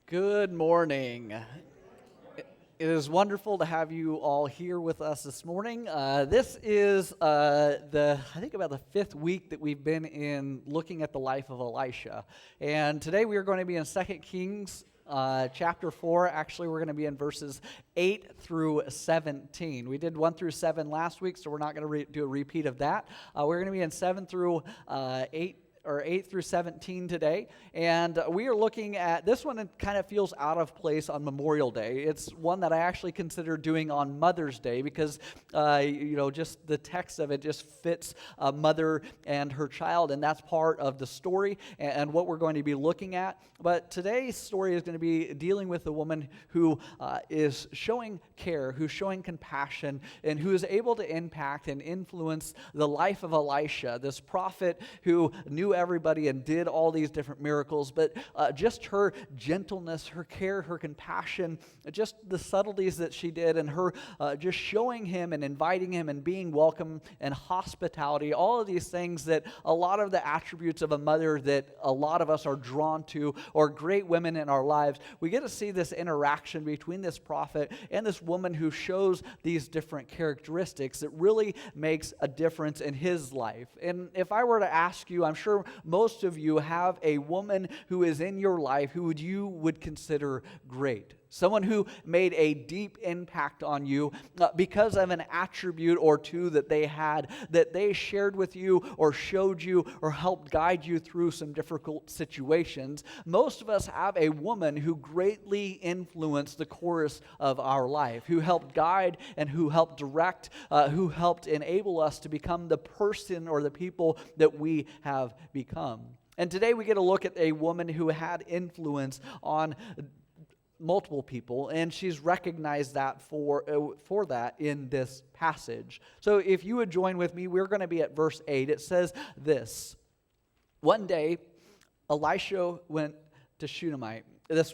Good morning. It is wonderful to have you all here with us this morning. This is I think about the fifth week that we've been in looking at the life of Elisha. And today we are going to be in 2 Kings chapter 4. Actually, we're going to be in verses 8 through 17. We did 1 through 7 last week, so we're not going to do a repeat of that. We're going to be in 7 through 8 or 8 through 17 today, and we are looking at this one. It kind of feels out of place on Memorial Day. It's one that I actually consider doing on Mother's Day because just the text of it just fits a mother and her child, and that's part of the story and what we're going to be looking at. But today's story is going to be dealing with a woman who is showing care, who's showing compassion, and who is able to impact and influence the life of Elisha, this prophet who knew everybody and did all these different miracles, but just her gentleness, her care, her compassion, just the subtleties that she did, and her just showing him and inviting him and being welcome and hospitality, all of these things that a lot of the attributes of a mother that a lot of us are drawn to, or great women in our lives. We get to see this interaction between this prophet and this woman who shows these different characteristics that really makes a difference in his life. And if I were to ask you, I'm sure most of you have a woman who is in your life who you would consider great. Someone who made a deep impact on you because of an attribute or two that they had, that they shared with you or showed you or helped guide you through some difficult situations. Most of us have a woman who greatly influenced the course of our life, who helped guide and who helped direct, who helped enable us to become the person or the people that we have become. And today we get to look at a woman who had influence on multiple people, and she's recognized that for that in this passage. So if you would join with me, we're going to be at verse 8. It says this: One day, Elisha went to Shunamite. This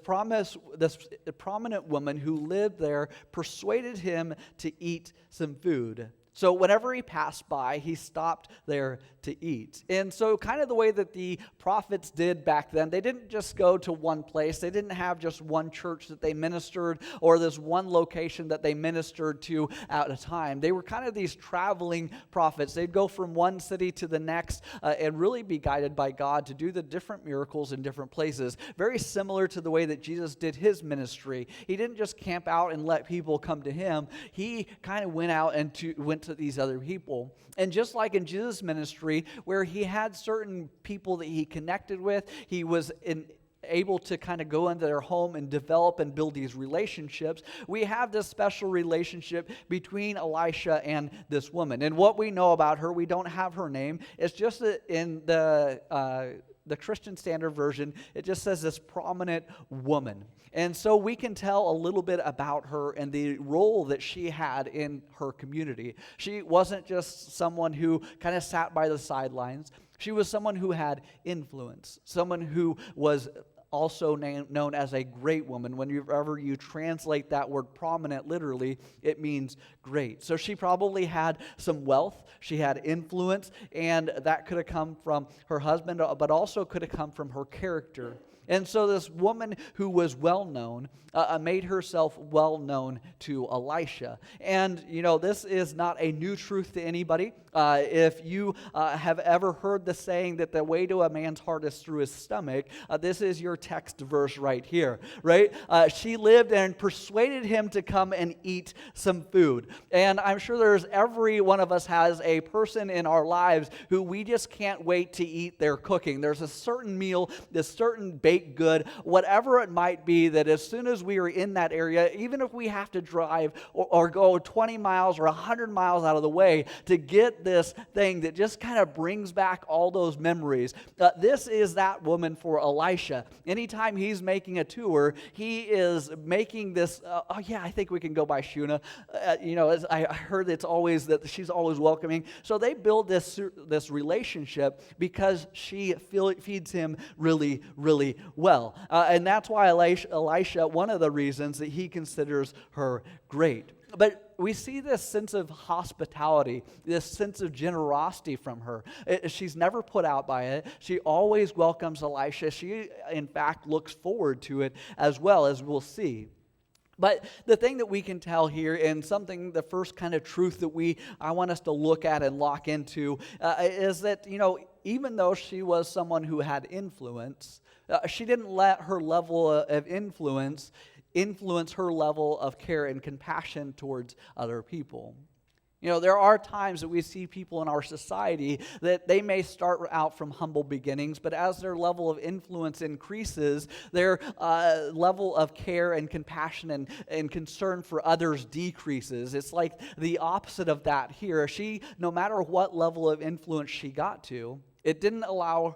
prominent woman who lived there persuaded him to eat some food. So whenever he passed by, he stopped there to eat. And so kind of the way that the prophets did back then, they didn't just go to one place. They didn't have just one church that they ministered or this one location that they ministered to at a time. They were kind of these traveling prophets. They'd go from one city to the next and really be guided by God to do the different miracles in different places. Very similar to the way that Jesus did his ministry. He didn't just camp out and let people come to him. He kind of went out and went to these other people. And just like in Jesus' ministry, where he had certain people that he connected with, he was able to kind of go into their home and develop and build these relationships. We have this special relationship between Elisha and this woman. And what we know about her, we don't have her name. It's just that in the Christian Standard Version, it just says this prominent woman. And so we can tell a little bit about her and the role that she had in her community. She wasn't just someone who kind of sat by the sidelines. She was someone who had influence, someone who was also known as a great woman. Whenever you translate that word prominent literally, it means great. So she probably had some wealth, she had influence, and that could have come from her husband, but also could have come from her character. And so this woman who was well-known made herself well-known to Elisha. And, this is not a new truth to anybody. If you have ever heard the saying that the way to a man's heart is through his stomach, this is your text verse right here, right? She lived and persuaded him to come and eat some food. And I'm sure every one of us has a person in our lives who we just can't wait to eat their cooking. There's a certain meal, this certain baked good, whatever it might be, that as soon as we are in that area, even if we have to drive or go 20 miles or 100 miles out of the way to get this thing that just kind of brings back all those memories. This is that woman for Elisha. Anytime he's making a tour, he is making this, I think we can go by Shuna. I heard it's always that she's always welcoming. So they build this relationship because she feeds him really, really well. And that's why Elisha, one of the reasons that he considers her great. But we see this sense of hospitality, this sense of generosity from her. She's never put out by it. She always welcomes Elisha. She, in fact, looks forward to it as well, as we'll see. But the thing that we can tell here, and something, the first kind of truth that I want us to look at and lock into, is that, even though she was someone who had influence, she didn't let her level of influence her level of care and compassion towards other people. There are times that we see people in our society that they may start out from humble beginnings, but as their level of influence increases, their level of care and compassion and concern for others decreases. It's like the opposite of that here. No matter what level of influence she got to, it didn't allow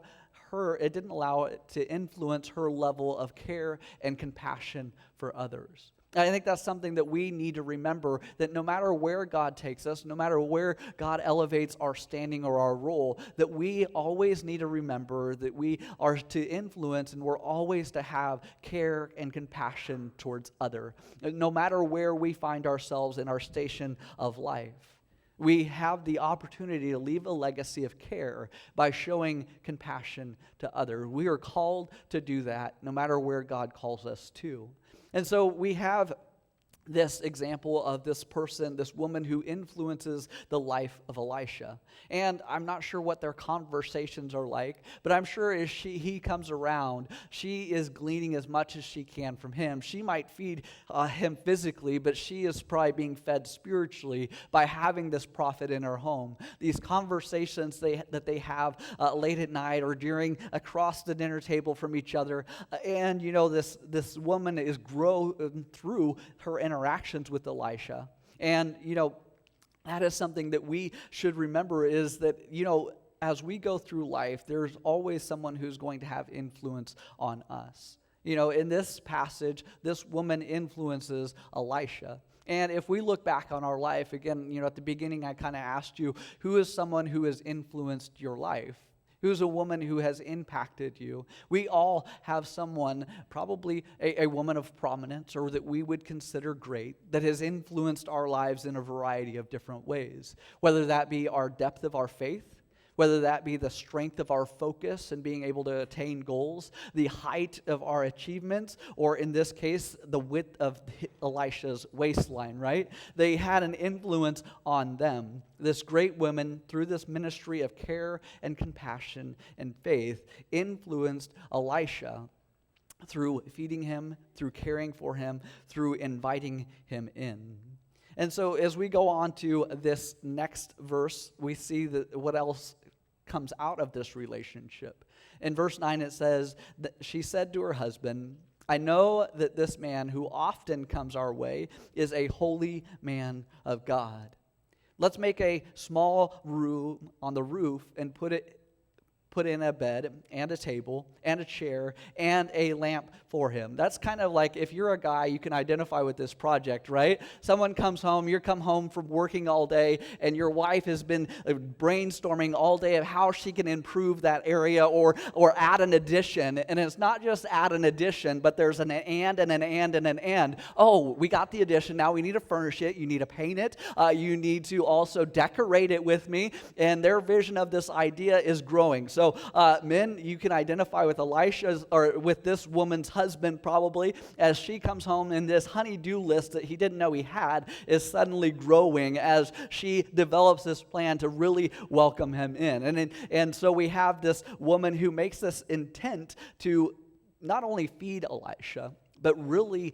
it to influence her level of care and compassion for others. I think that's something that we need to remember, that no matter where God takes us, no matter where God elevates our standing or our role, that we always need to remember that we are to influence and we're always to have care and compassion towards others, no matter where we find ourselves in our station of life. We have the opportunity to leave a legacy of care by showing compassion to others. We are called to do that no matter where God calls us to. And so we have this example of this woman who influences the life of Elisha. And I'm not sure what their conversations are like, but I'm sure as he comes around, she is gleaning as much as she can from him. She might feed him physically, but she is probably being fed spiritually by having this prophet in her home. These conversations that they have late at night or across the dinner table from each other. And this woman is growing through her interactions with Elisha. And, that is something that we should remember, is that, as we go through life, there's always someone who's going to have influence on us. In this passage, this woman influences Elisha. And if we look back on our life, again, at the beginning I kind of asked you, who is someone who has influenced your life? Who's a woman who has impacted you? We all have someone, probably a woman of prominence or that we would consider great, that has influenced our lives in a variety of different ways. Whether that be our depth of our faith, whether that be the strength of our focus and being able to attain goals, the height of our achievements, or in this case, the width of Elisha's waistline, right? They had an influence on them. This great woman, through this ministry of care and compassion and faith, influenced Elisha through feeding him, through caring for him, through inviting him in. And so as we go on to this next verse, we see that what else comes out of this relationship. In verse 9 it says that she said to her husband, "I know that this man who often comes our way is a holy man of God. Let's make a small room on the roof and put in a bed and a table and a chair and a lamp for him." That's kind of like, if you're a guy, you can identify with this project, right? Someone comes home, you come home from working all day, and your wife has been brainstorming all day of how she can improve that area or add an addition. And it's not just add an addition, but there's an and and an and and an and. Oh, we got the addition. Now we need to furnish it. You need to paint it. You need to also decorate it with me. And their vision of this idea is growing. So men, you can identify with Elisha's, or with this woman's husband probably, as she comes home and this honey-do list that he didn't know he had is suddenly growing as she develops this plan to really welcome him in. And so we have this woman who makes this intent to not only feed Elisha, but really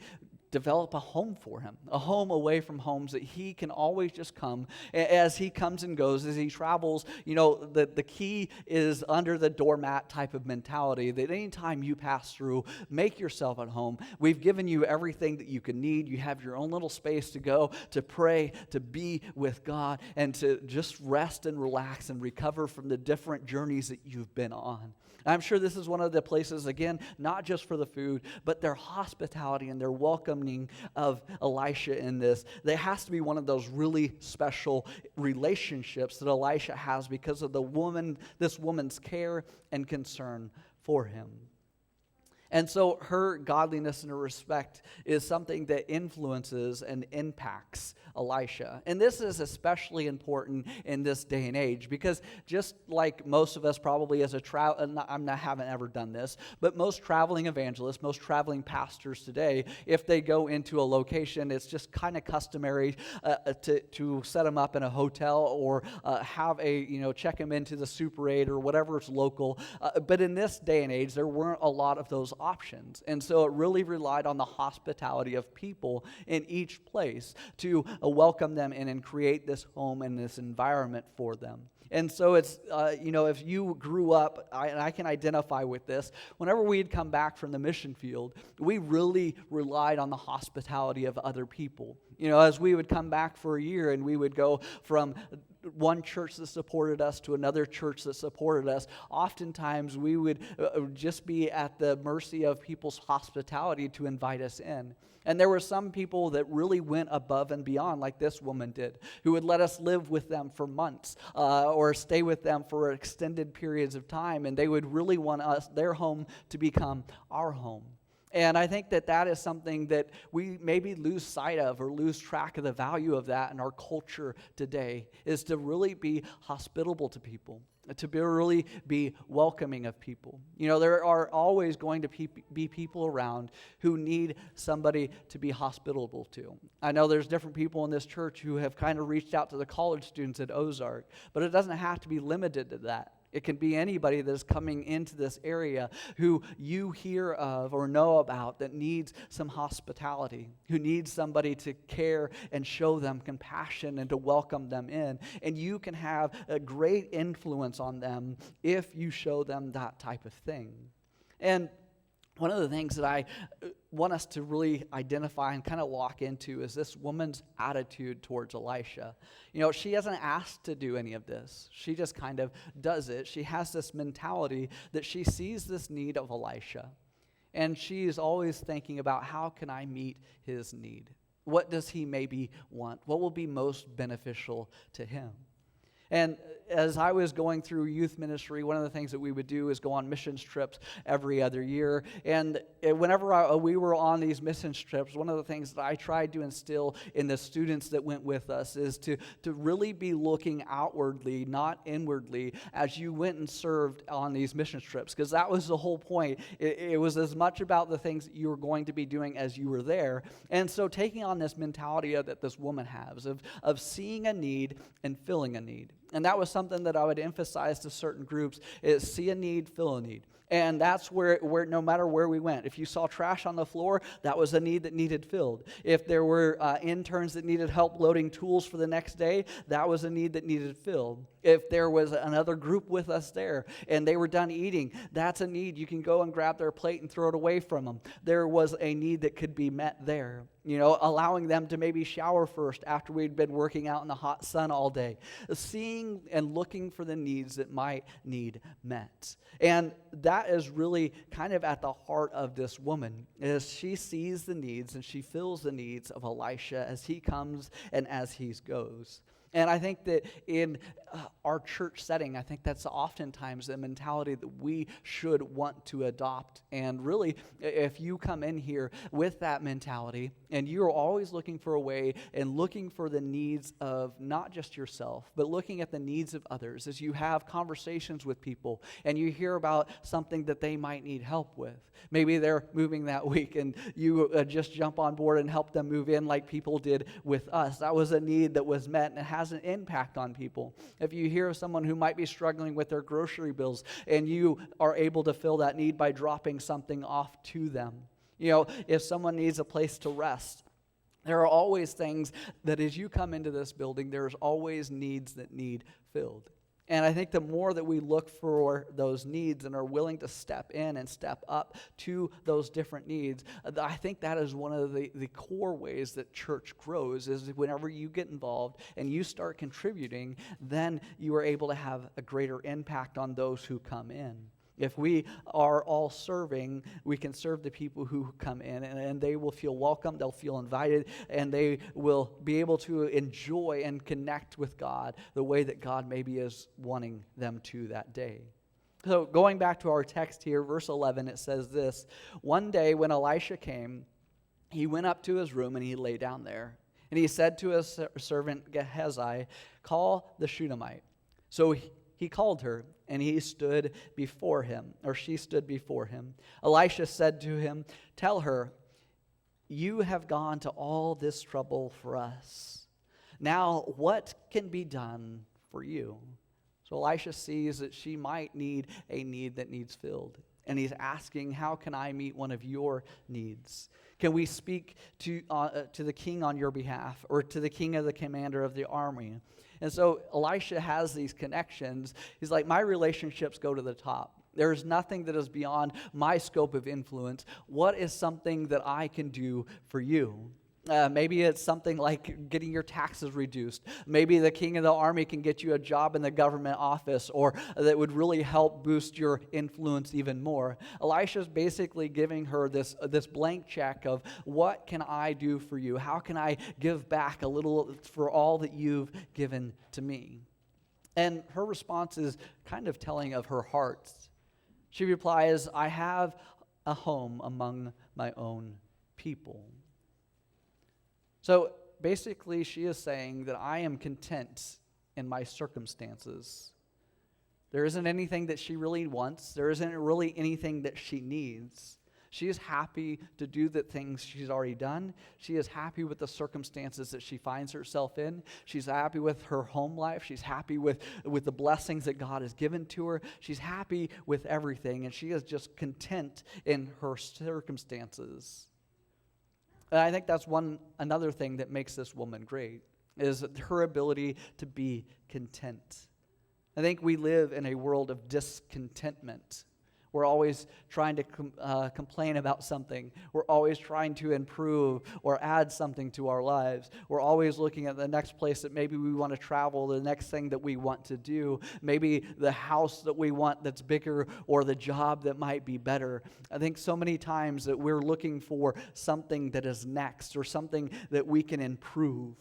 develop a home for him, a home away from homes that he can always just come. As he comes and goes, as he travels, the key is under the doormat type of mentality, that anytime you pass through, make yourself at home. We've given you everything that you can need. You have your own little space to go, to pray, to be with God, and to just rest and relax and recover from the different journeys that you've been on. I'm sure this is one of the places, again, not just for the food, but their hospitality and their welcoming of Elisha in this. There has to be one of those really special relationships that Elisha has because of this woman's care and concern for him. And so her godliness and her respect is something that influences and impacts Elisha. And this is especially important in this day and age because just like most of us probably as haven't ever done this, but most traveling evangelists, most traveling pastors today, if they go into a location, it's just kind of customary to set them up in a hotel or check them into the Super 8 or whatever is local. But in this day and age, there weren't a lot of those options. And so it really relied on the hospitality of people in each place to welcome them in and create this home and this environment for them. And so it's, if you grew up, and I can identify with this, whenever we'd come back from the mission field, we really relied on the hospitality of other people. As we would come back for a year and we would go from one church that supported us to another church that supported us, oftentimes we would just be at the mercy of people's hospitality to invite us in. And there were some people that really went above and beyond, like this woman did, who would let us live with them for months or stay with them for extended periods of time, and they would really want their home to become our home. And I think that is something that we maybe lose sight of or lose track of the value of that in our culture today, is to really be hospitable to people, to really be welcoming of people. There are always going to be people around who need somebody to be hospitable to. I know there's different people in this church who have kind of reached out to the college students at Ozark, but it doesn't have to be limited to that. It can be anybody that's coming into this area who you hear of or know about that needs some hospitality, who needs somebody to care and show them compassion and to welcome them in. And you can have a great influence on them if you show them that type of thing. And one of the things that I want us to really identify and kind of lock into is this woman's attitude towards Elisha. She hasn't asked to do any of this. She just kind of does it. She has this mentality that she sees this need of Elisha. And she is always thinking about, how can I meet his need? What does he maybe want? What will be most beneficial to him? And as I was going through youth ministry, one of the things that we would do is go on missions trips every other year. And whenever we were on these missions trips, one of the things that I tried to instill in the students that went with us is to really be looking outwardly, not inwardly, as you went and served on these missions trips. Because that was the whole point. It was as much about the things that you were going to be doing as you were there. And so taking on this mentality that this woman has of seeing a need and filling a need. And that was something that I would emphasize to certain groups, is see a need, fill a need. And that's where no matter where we went, if you saw trash on the floor, that was a need that needed filled. If there were interns that needed help loading tools for the next day, that was a need that needed filled. If there was another group with us there and they were done eating, that's a need. You can go and grab their plate and throw it away from them. There was a need that could be met there. Allowing them to maybe shower first after we'd been working out in the hot sun all day. Seeing and looking for the needs that might need met. And that is really kind of at the heart of this woman, is she sees the needs and she fills the needs of Elisha as he comes and as he goes. And I think that in our church setting, I think that's oftentimes the mentality that we should want to adopt. And really, if you come in here with that mentality, and you're always looking for a way and looking for the needs of not just yourself, but looking at the needs of others, as you have conversations with people and you hear about something that they might need help with. Maybe they're moving that week and you just jump on board and help them move in like people did with us. That was a need that was met, and it has an impact on people. If you hear of someone who might be struggling with their grocery bills and you are able to fill that need by dropping something off to them. If someone needs a place to rest, there are always things that as you come into this building, there's always needs that need filled. And I think the more that we look for those needs and are willing to step in and step up to those different needs, I think that is one of the core ways that church grows, is whenever you get involved and you start contributing, then you are able to have a greater impact on those who come in. If we are all serving, we can serve the people who come in, and they will feel welcome, they'll feel invited, and they will be able to enjoy and connect with God the way that God maybe is wanting them to that day. So going back to our text here, verse 11, it says this: One day when Elisha came, he went up to his room and he lay down there. And he said to his servant Gehazi, "Call the Shunamite." So he called her, and he stood before him, or she stood before him. Elisha said to him, "Tell her, you have gone to all this trouble for us. Now what can be done for you?" So Elisha sees that she might need a need that needs filled. And he's asking, how can I meet one of your needs? Can we speak to the king on your behalf, or to the king of the commander of the army? And so Elisha has these connections. He's like, my relationships go to the top. There is nothing that is beyond my scope of influence. What is something that I can do for you? Maybe it's something like getting your taxes reduced. Maybe the king of the army can get you a job in the government office, or that would really help boost your influence even more. Elisha's basically giving her this blank check of, what can I do for you? How can I give back a little for all that you've given to me? And her response is kind of telling of her heart. She replies, I have a home among my own people. So basically, she is saying that I am content in my circumstances. There isn't anything that she really wants. There isn't really anything that she needs. She is happy to do the things she's already done. She is happy with the circumstances that she finds herself in. She's happy with her home life. She's happy with the blessings that God has given to her. She's happy with everything, and she is just content in her circumstances. And I think that's another thing that makes this woman great, is her ability to be content. I think we live in a world of discontentment. We're always trying to complain about something. We're always trying to improve or add something to our lives. We're always looking at the next place that maybe we want to travel, the next thing that we want to do, maybe the house that we want that's bigger, or the job that might be better. I think so many times that we're looking for something that is next, or something that we can improve,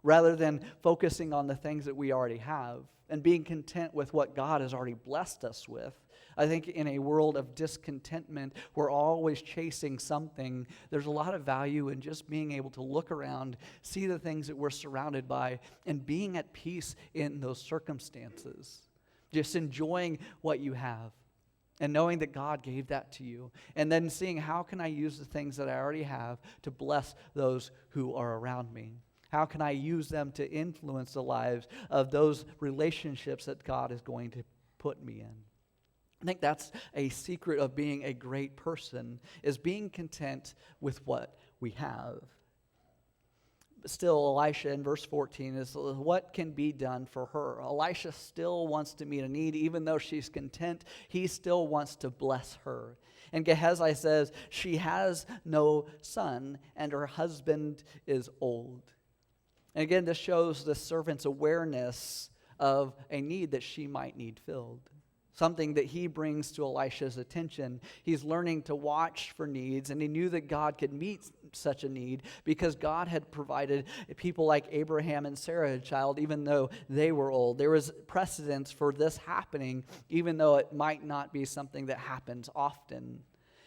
rather than focusing on the things that we already have and being content with what God has already blessed us with. I think in a world of discontentment, we're always chasing something. There's a lot of value in just being able to look around, see the things that we're surrounded by, and being at peace in those circumstances. Just enjoying what you have and knowing that God gave that to you. And then seeing, how can I use the things that I already have to bless those who are around me? How can I use them to influence the lives of those relationships that God is going to put me in? I think that's a secret of being a great person, is being content with what we have. But still, Elisha in verse 14 is, what can be done for her? Elisha still wants to meet a need. Even though she's content, he still wants to bless her. And Gehazi says, she has no son, and her husband is old. And again, this shows the servant's awareness of a need that she might need filled. Something that he brings to Elisha's attention. He's learning to watch for needs, and he knew that God could meet such a need because God had provided people like Abraham and Sarah a child even though they were old. There was precedence for this happening even though it might not be something that happens often.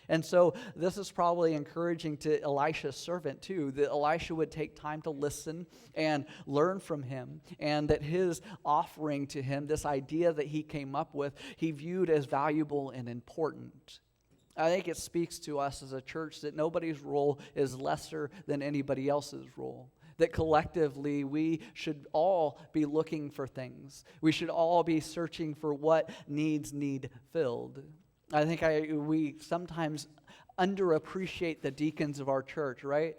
And so this is probably encouraging to Elisha's servant too, that Elisha would take time to listen and learn from him, and that his offering to him, this idea that he came up with, he viewed as valuable and important. I think it speaks to us as a church that nobody's role is lesser than anybody else's role. That collectively we should all be looking for things. We should all be searching for what needs need filled. I think we sometimes underappreciate the deacons of our church, right?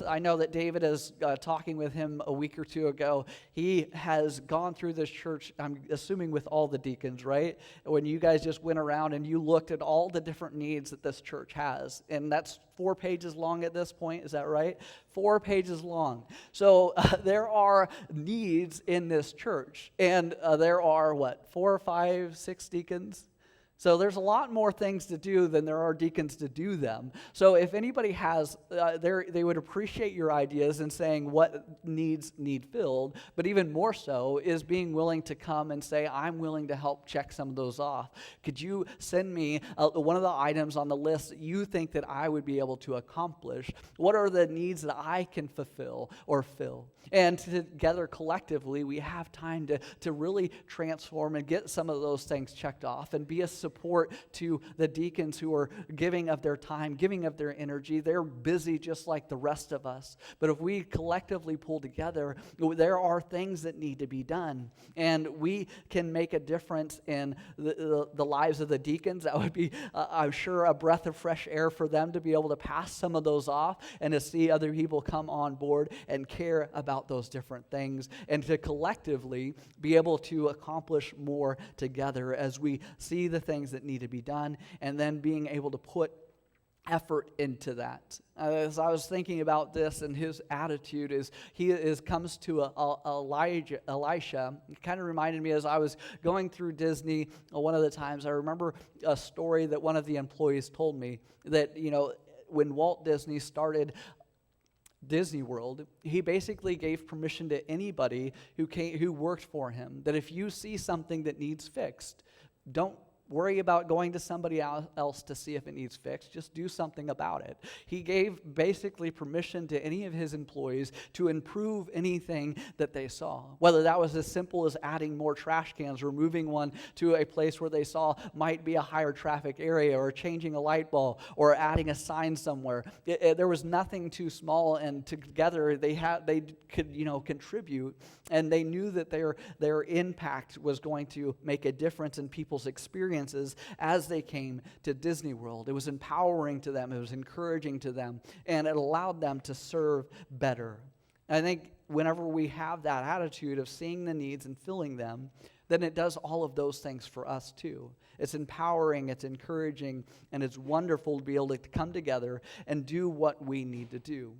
I know that David is talking with him a week or two ago. He has gone through this church, I'm assuming with all the deacons, right? When you guys just went around and you looked at all the different needs that this church has. And that's 4 pages long at this point, is that right? 4 pages long. So there are needs in this church. And there are, 4 or 5, 6 deacons? So there's a lot more things to do than there are deacons to do them. So if anybody has, they would appreciate your ideas and saying what needs need filled, but even more so is being willing to come and say, I'm willing to help check some of those off. Could you send me one of the items on the list that you think that I would be able to accomplish? What are the needs that I can fulfill or fill? And together collectively, we have time to really transform and get some of those things checked off and be a support to the deacons who are giving of their time, giving of their energy. They're busy just like the rest of us. But if we collectively pull together, there are things that need to be done. And we can make a difference in the lives of the deacons. That would be, I'm sure, a breath of fresh air for them to be able to pass some of those off and to see other people come on board and care about those different things and to collectively be able to accomplish more together as we see the things that need to be done and then being able to put effort into that. As I was thinking about this and his attitude comes to Elisha. It kind of reminded me as I was going through Disney one of the times, I remember a story that one of the employees told me that, when Walt Disney started Disney World, he basically gave permission to anybody who worked for him that if you see something that needs fixed, don't worry about going to somebody else to see if it needs fixed. Just do something about it. He gave basically permission to any of his employees to improve anything that they saw, whether that was as simple as adding more trash cans or moving one to a place where they saw might be a higher traffic area or changing a light bulb or adding a sign somewhere. There was nothing too small, and together they could contribute, and they knew that their impact was going to make a difference in people's experiences as they came to Disney World. It was empowering to them, it was encouraging to them, and it allowed them to serve better. I think whenever we have that attitude of seeing the needs and filling them, then it does all of those things for us too. It's empowering, it's encouraging, and it's wonderful to be able to come together and do what we need to do.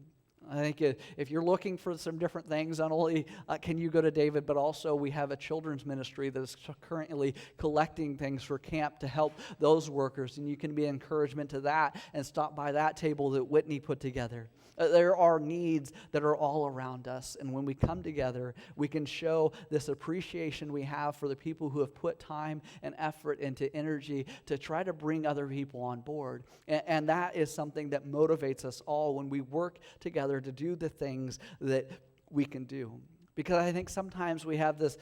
I think if you're looking for some different things, not only can you go to David, but also we have a children's ministry that is currently collecting things for camp to help those workers, and you can be an encouragement to that and stop by that table that Whitney put together. There are needs that are all around us, and when we come together, we can show this appreciation we have for the people who have put time and effort into energy to try to bring other people on board. And that is something that motivates us all when we work together to do the things that we can do. Because I think sometimes we have this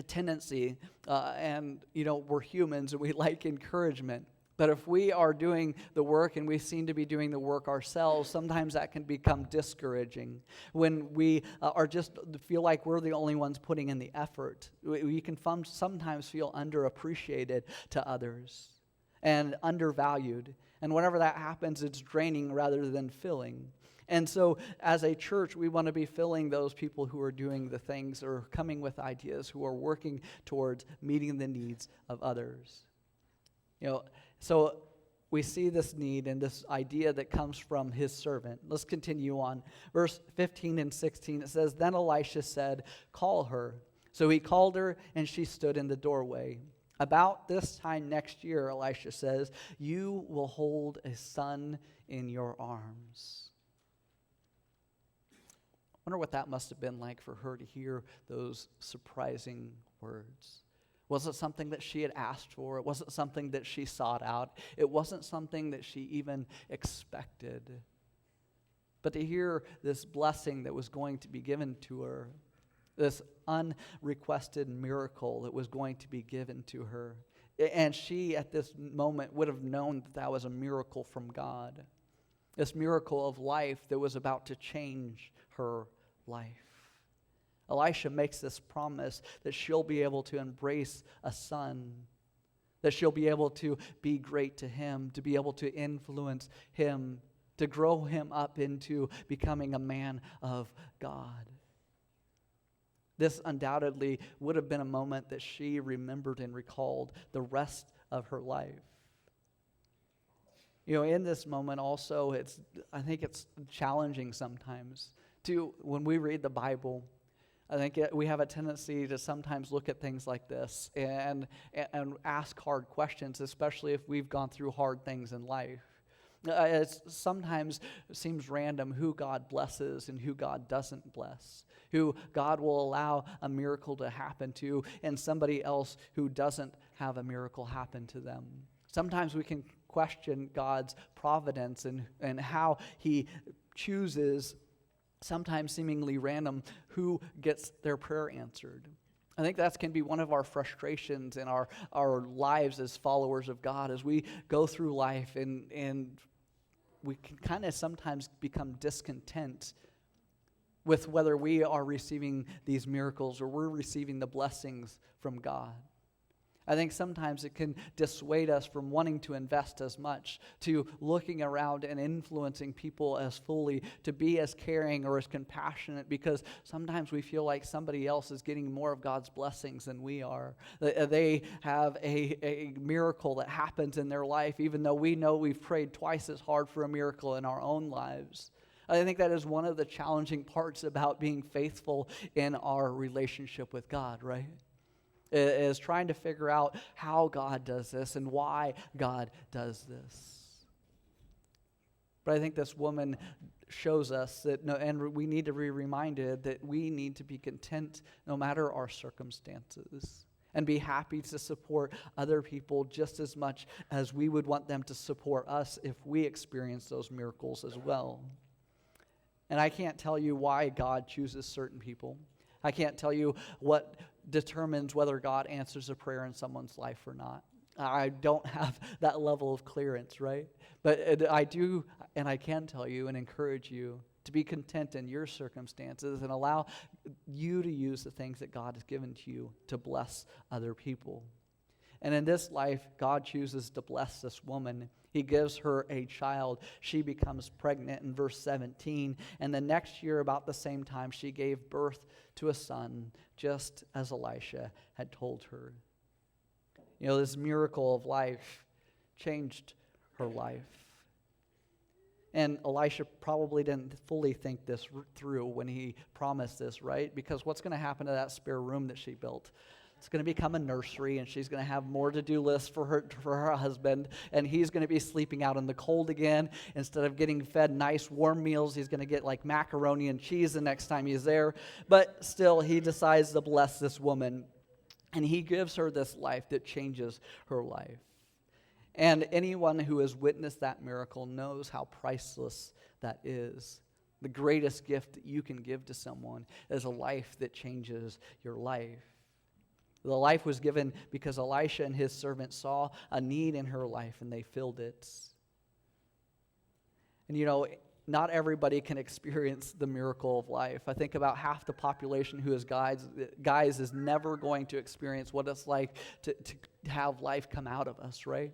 tendency, and we're humans and we like encouragement. But if we are doing the work and we seem to be doing the work ourselves, sometimes that can become discouraging. When we are just feel like we're the only ones putting in the effort, we can sometimes feel underappreciated to others and undervalued. And whenever that happens, it's draining rather than filling. And so as a church, we want to be filling those people who are doing the things or coming with ideas, who are working towards meeting the needs of others. So we see this need and this idea that comes from his servant. Let's continue on. Verse 15 and 16, it says, Then Elisha said, Call her. So he called her, and she stood in the doorway. About this time next year, Elisha says, you will hold a son in your arms. I wonder what that must have been like for her to hear those surprising words. Was it something that she had asked for? It wasn't something that she sought out. It wasn't something that she even expected. But to hear this blessing that was going to be given to her, this unrequested miracle that was going to be given to her, and she at this moment would have known that that was a miracle from God. This miracle of life that was about to change her life. Elisha makes this promise that she'll be able to embrace a son, that she'll be able to be great to him, to be able to influence him, to grow him up into becoming a man of God. This undoubtedly would have been a moment that she remembered and recalled the rest of her life. In this moment also, I think it's challenging sometimes when we read the Bible, I think we have a tendency to sometimes look at things like this and ask hard questions, especially if we've gone through hard things in life. It sometimes seems random who God blesses and who God doesn't bless, who God will allow a miracle to happen to, and somebody else who doesn't have a miracle happen to them. Sometimes we can question God's providence and how he chooses, sometimes seemingly random, who gets their prayer answered. I think that can be one of our frustrations in our lives as followers of God as we go through life and we can kind of sometimes become discontent with whether we are receiving these miracles or we're receiving the blessings from God. I think sometimes it can dissuade us from wanting to invest as much, to looking around and influencing people as fully, to be as caring or as compassionate, because sometimes we feel like somebody else is getting more of God's blessings than we are. They have a miracle that happens in their life, even though we know we've prayed twice as hard for a miracle in our own lives. I think that is one of the challenging parts about being faithful in our relationship with God, right? Is trying to figure out how God does this and why God does this. But I think this woman shows us that, and we need to be reminded that we need to be content no matter our circumstances and be happy to support other people just as much as we would want them to support us if we experience those miracles as well. And I can't tell you why God chooses certain people. I can't tell you what determines whether God answers a prayer in someone's life or not. I don't have that level of clearance, right? But I do, and I can tell you and encourage you to be content in your circumstances and allow you to use the things that God has given to you to bless other people. And in this life, God chooses to bless this woman. He gives her a child. She becomes pregnant in verse 17. And the next year, about the same time, she gave birth to a son, just as Elisha had told her. You know, this miracle of life changed her life. And Elisha probably didn't fully think this through when he promised this, right? Because what's going to happen to that spare room that she built? It's going to become a nursery, and she's going to have more to-do lists for her husband, and he's going to be sleeping out in the cold again. Instead of getting fed nice warm meals, he's going to get like macaroni and cheese the next time he's there. But still, he decides to bless this woman, and he gives her this life that changes her life. And anyone who has witnessed that miracle knows how priceless that is. The greatest gift that you can give to someone is a life that changes your life. The life was given because Elisha and his servant saw a need in her life and they filled it. And you know, not everybody can experience the miracle of life. I think about half the population who is guys is never going to experience what it's like to have life come out of us, right?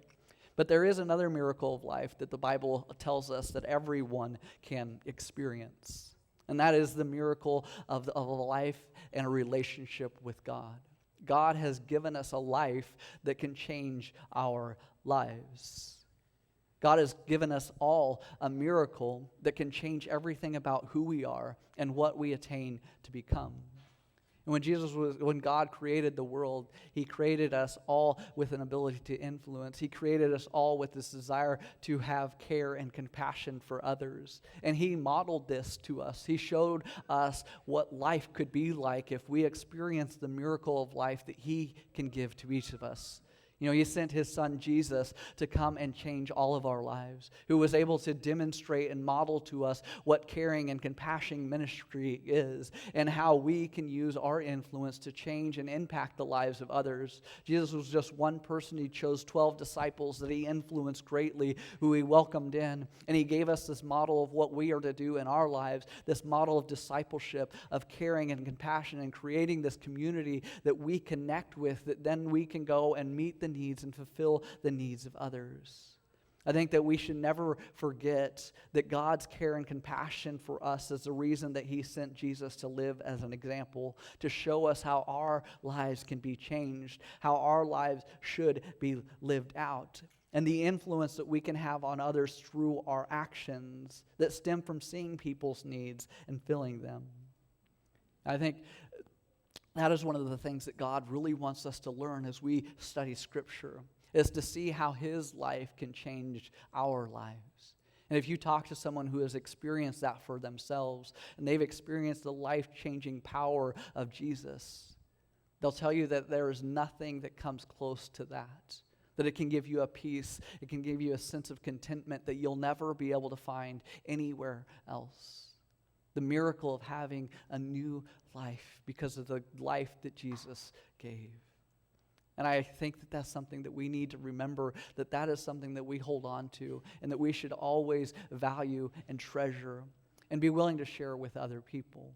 But there is another miracle of life that the Bible tells us that everyone can experience. And that is the miracle of a life and a relationship with God. God has given us a life that can change our lives. God has given us all a miracle that can change everything about who we are and what we attain to become. And when God created the world, He created us all with an ability to influence. He created us all with this desire to have care and compassion for others. And He modeled this to us. He showed us what life could be like if we experienced the miracle of life that He can give to each of us. You know, He sent His Son Jesus to come and change all of our lives, who was able to demonstrate and model to us what caring and compassion ministry is and how we can use our influence to change and impact the lives of others. Jesus was just one person. He chose 12 disciples that He influenced greatly, who He welcomed in, and He gave us this model of what we are to do in our lives, this model of discipleship, of caring and compassion, and creating this community that we connect with, that then we can go and meet the needs and fulfill the needs of others. I think that we should never forget that God's care and compassion for us is the reason that He sent Jesus to live as an example, to show us how our lives can be changed, how our lives should be lived out, and the influence that we can have on others through our actions that stem from seeing people's needs and filling them. I think That is one of the things that God really wants us to learn as we study Scripture, is to see how his life can change our lives. And if you talk to someone who has experienced that for themselves, and they've experienced the life-changing power of Jesus, they'll tell you that there is nothing that comes close to that. That it can give you a peace, it can give you a sense of contentment that you'll never be able to find anywhere else. The miracle of having a new life because of the life that Jesus gave. And I think that that's something that we need to remember, that that is something that we hold on to and that we should always value and treasure and be willing to share with other people.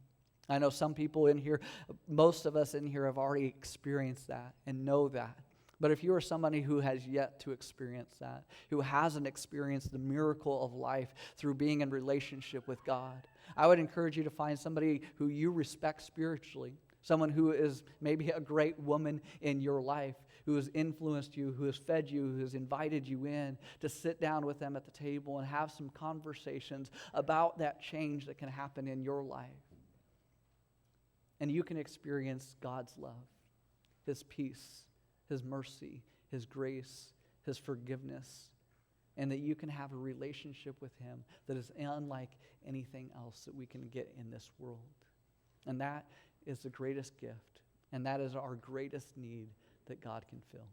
I know some people in here, most of us in here have already experienced that and know that. But if you are somebody who has yet to experience that, who hasn't experienced the miracle of life through being in relationship with God, I would encourage you to find somebody who you respect spiritually, someone who is maybe a great woman in your life, who has influenced you, who has fed you, who has invited you in to sit down with them at the table and have some conversations about that change that can happen in your life. And you can experience God's love, his peace, his mercy, his grace, his forgiveness, and that you can have a relationship with him that is unlike anything else that we can get in this world. And that is the greatest gift, and that is our greatest need that God can fill.